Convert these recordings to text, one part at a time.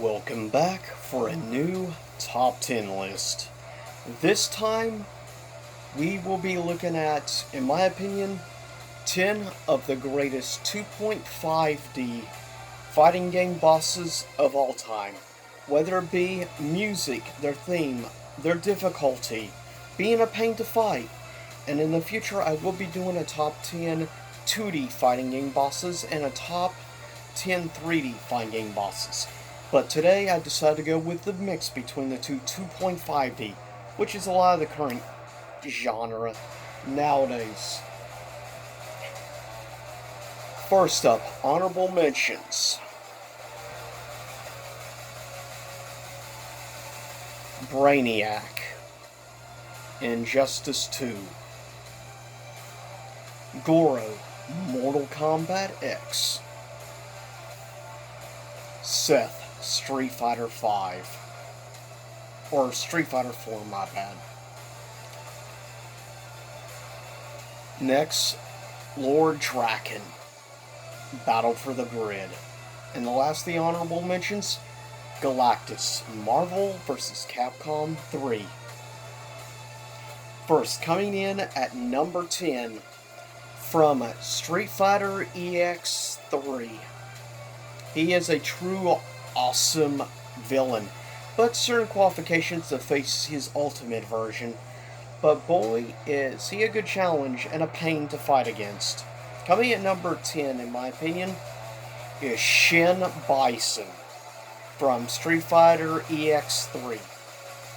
Welcome back for a new top 10 list. This time, we will be looking at, in my opinion, 10 of the greatest 2.5D fighting game bosses of all time. Whether it be music, their theme, their difficulty, being a pain to fight. And in the future, I will be doing a top 10 2D fighting game bosses and a top 10 3D fighting game bosses. But today I decided to go with the mix between the two 2.5D, which is a lot of the current genre nowadays. First up, honorable mentions. Brainiac, Injustice 2, Goro, Mortal Kombat X, Seth, Street Fighter V. Or Street Fighter 4, my bad. Next, Lord Draken, Battle for the Grid. And the last of the honorable mentions, Galactus, Marvel vs. Capcom 3. First, coming in at number 10, from Street Fighter EX3. He is a true awesome villain, but certain qualifications to face his ultimate version. But boy, is he a good challenge and a pain to fight against. Coming at number 10, in my opinion, is Shin Bison from Street Fighter EX3.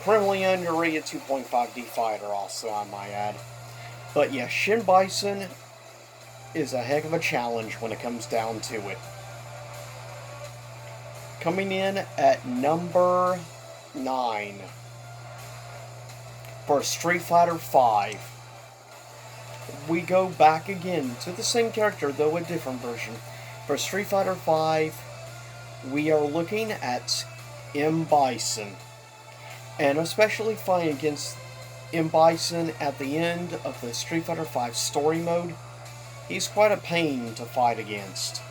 Criminally underrated 2.5D fighter also, I might add. But yeah, Shin Bison is a heck of a challenge when it comes down to it. Coming in at number 9 for Street Fighter V, we go back again to the same character, though a different version. For Street Fighter V, we are looking at M.Bison, and especially fighting against M.Bison at the end of the Street Fighter V story mode. He's quite a pain to fight against.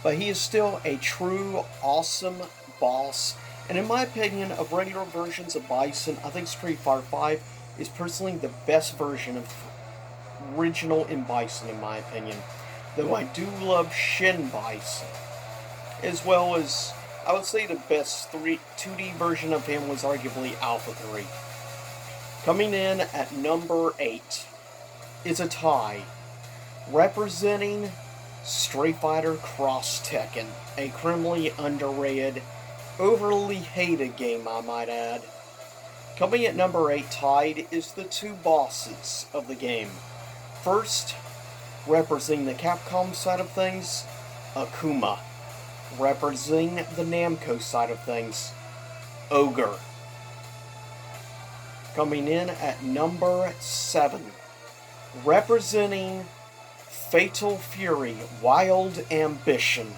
But he is still a true awesome boss. And in my opinion, of regular versions of Bison, I think Street Fighter V is personally the best version of original M.Bison, in my opinion. Though I do love Shin Bison. As well as, I would say the best 2D version of him was arguably Alpha 3. Coming in at number 8 is a tie, representing Street Fighter Cross Tekken, a criminally underrated, overly hated game, I might add. Coming at number 8 tied is the two bosses of the game. First, representing the Capcom side of things, Akuma. Representing the Namco side of things, Ogre. Coming in at number 7, representing Fatal Fury, Wild Ambition,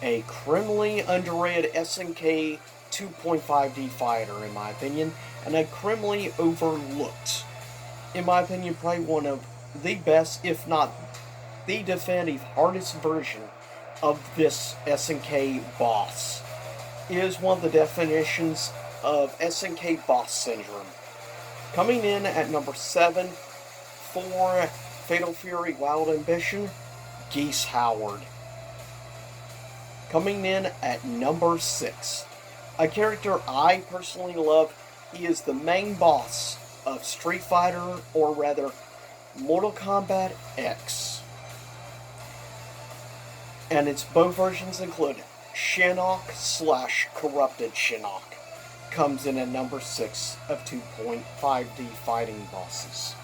a criminally underrated SNK 2.5D fighter, in my opinion, and a criminally overlooked, in my opinion, probably one of the best, if not the definitive hardest version of this SNK boss. It is one of the definitions of SNK boss syndrome. Coming in at number 7 for Fatal Fury Wild Ambition, Geese Howard. Coming in at number 6, a character I personally love. He is the main boss of Street Fighter, or rather, Mortal Kombat X. And its both versions include Shinnok / Corrupted Shinnok. Comes in at number 6 of 2.5D fighting bosses.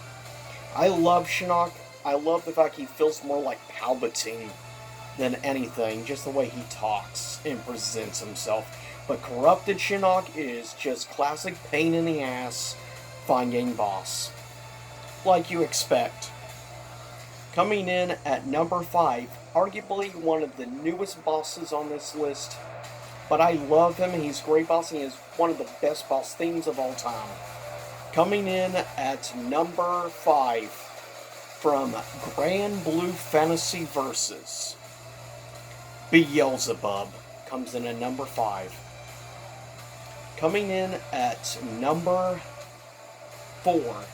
I love Shinnok. I love the fact he feels more like Palpatine than anything, just the way he talks and presents himself. But Corrupted Shinnok is just classic pain in the ass fighting game boss, like you expect. Coming in at number 5, arguably one of the newest bosses on this list, but I love him. He's a great boss, and he is one of the best boss themes of all time. Coming in at number 5 from Grand Blue Fantasy Versus, Beelzebub, comes in at number 5. Coming in at number 4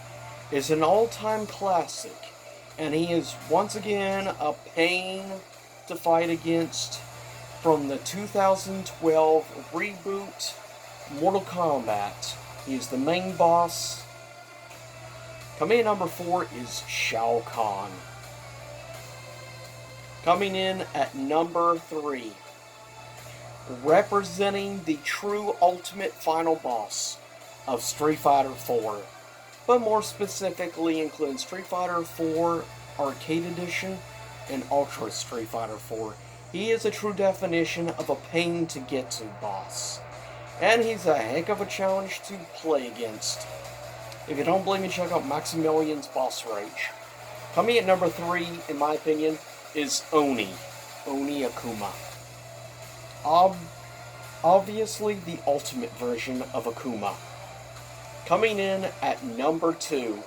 is an all-time classic, and he is once again a pain to fight against from the 2012 reboot Mortal Kombat. He is the main boss. Coming in number 4 is Shao Kahn. Coming in at number 3, representing the true ultimate final boss of Street Fighter 4, but more specifically including Street Fighter 4 Arcade Edition and Ultra Street Fighter 4. He is a true definition of a pain to get to boss, and he's a heck of a challenge to play against. If you don't believe me, check out Maximilian's Boss Rage. Coming at number 3, in my opinion, is Oni Akuma. Obviously the ultimate version of Akuma. Coming in at number 2,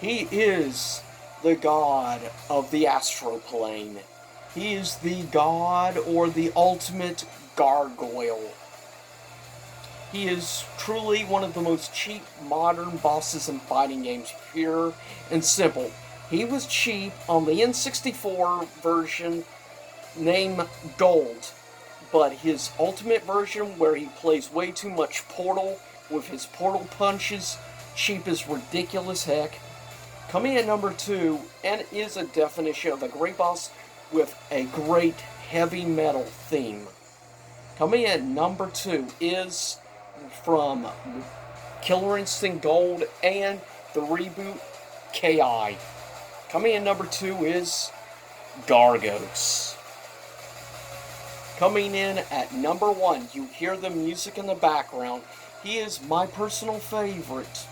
he is the god of the astral plane. He is the god or the ultimate gargoyle. He is truly one of the most cheap modern bosses in fighting games, pure and simple. He was cheap on the N64 version named Gold, but his ultimate version, where he plays way too much Portal with his Portal punches, cheap as ridiculous heck. Coming at number 2, and is a definition of a great boss with a great heavy metal theme. Coming at number 2 is from Killer Instinct Gold and the reboot KI. Coming in number 2 is Gargos. Coming in at number 1, you hear the music in the background. He is my personal favorite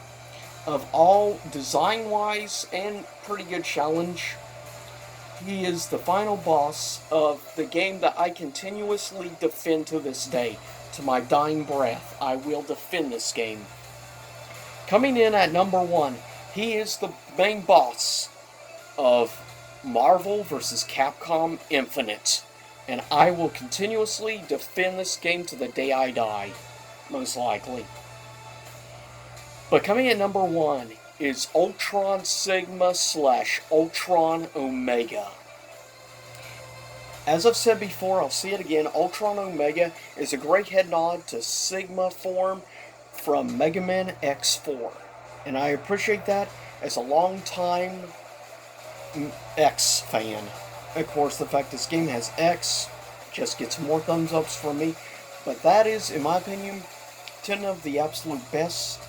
of all, design-wise and pretty good challenge. He is the final boss of the game that I continuously defend to this day. To my dying breath, I will defend this game. Coming in at number 1, he is the main boss of Marvel vs. Capcom Infinite, and I will continuously defend this game to the day I die, most likely. But coming at number 1 is Ultron Sigma / Ultron Omega. As I've said before, I'll say it again, Ultron Omega is a great head nod to Sigma form from Mega Man X4, and I appreciate that as a long time X fan. Of course, the fact this game has X just gets more thumbs ups from me, but that is, in my opinion, 10 of the absolute best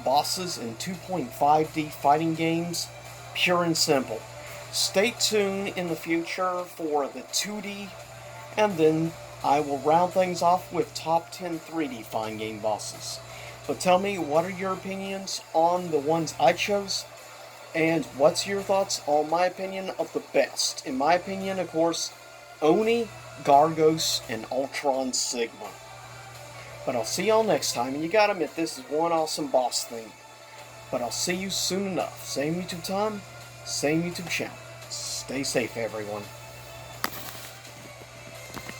bosses in 2.5D fighting games, pure and simple. Stay tuned in the future for the 2D, and then I will round things off with top 10 3D fighting game bosses. But tell me, what are your opinions on the ones I chose? And what's your thoughts on my opinion of the best? In my opinion, of course, Oni, Gargos, and Ultron Sigma. But I'll see y'all next time, and you gotta admit, this is one awesome boss thing. But I'll see you soon enough. Same YouTube time, same YouTube channel. Stay safe, everyone.